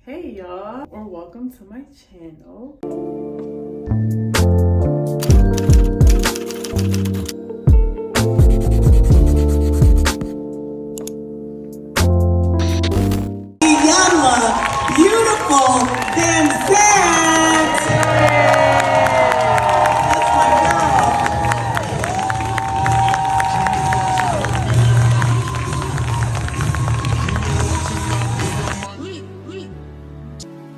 Hey y'all, or welcome to my channel. Beautiful Vincent! That's my girl.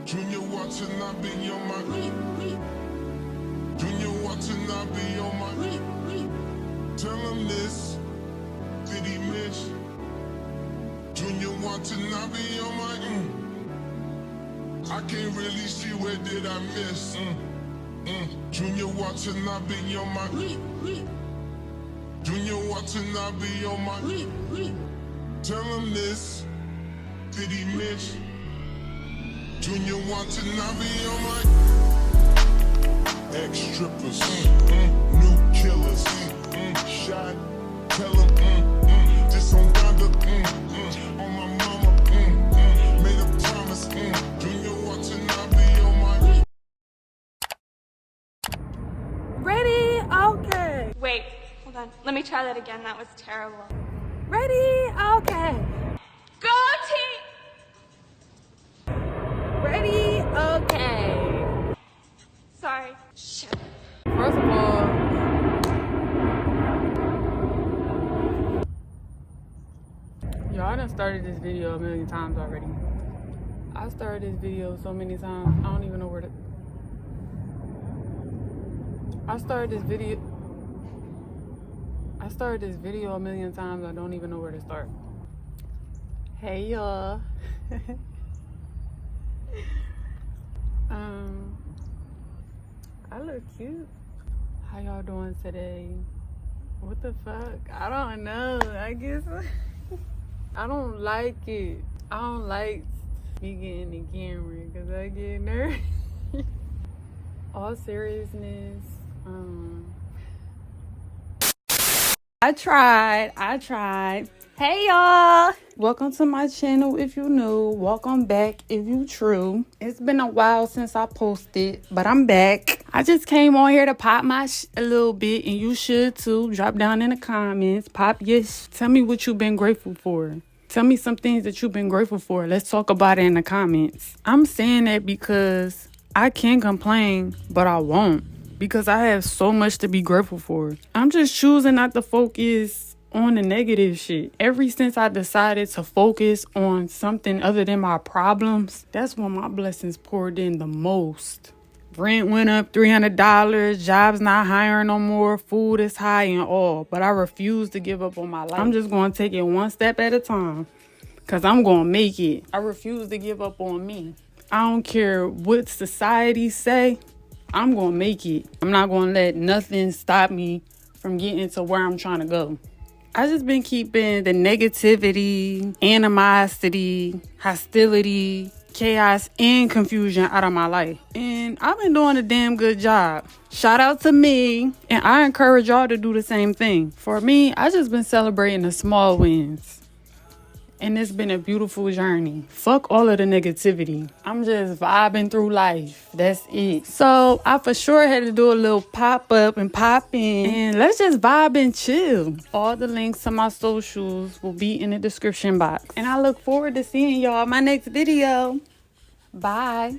Junior watching, I be on my Junior watching, I be on my Tell him this, did he miss? Junior watching, I be on my I can't really see where did I miss. Junior watching, I be on my Junior watching, I be on my Tell him this, did he miss? Junior watching, I be on my ex-strippers, new killers, shot, tell him, this on Donda, on my mama, made up promise, Junior watching, I be on my Ready? Okay. Wait, hold on. Let me try that again. That was terrible. Ready? Okay. Go team! Ready? Okay. Sorry. Shit. First of all, y'all done started this video a million times already. I started this video so many times, I don't even know where to... I started this video a million times, I don't even know where to start. Hey y'all. I look cute. How y'all doing today? What the fuck? I don't know. I guess I don't like it. I don't like speaking in the camera because I get nervous. All seriousness, I tried. Hey y'all, welcome to my channel if you new, welcome back if you true. It's been a while since I posted, but I'm back. I just came on here to pop my a little bit, and you should too. Drop down in the comments, pop yes. Tell me what you've been grateful for. Tell me some things that you've been grateful for. Let's talk about it in the comments. I'm saying that because I can complain, but I won't, because I have so much to be grateful for. I'm just choosing not to focus on the negative shit. Ever since I decided to focus on something other than my problems, that's when my blessings poured in the most. Rent went up $300, jobs not hiring no more, food is high and all, but I refuse to give up on my life. I'm just going to take it one step at a time, because I'm going to make it. I refuse to give up on me. I don't care what society say, I'm going to make it. I'm not going to let nothing stop me from getting to where I'm trying to go. I just been keeping the negativity, animosity, hostility, chaos, and confusion out of my life. And I've been doing a damn good job. Shout out to me. And I encourage y'all to do the same thing. For me, I just been celebrating the small wins. And it's been a beautiful journey. Fuck all of the negativity. I'm just vibing through life. That's it. So I for sure had to do a little pop up and pop in. And let's just vibe and chill. All the links to my socials will be in the description box. And I look forward to seeing y'all in my next video. Bye.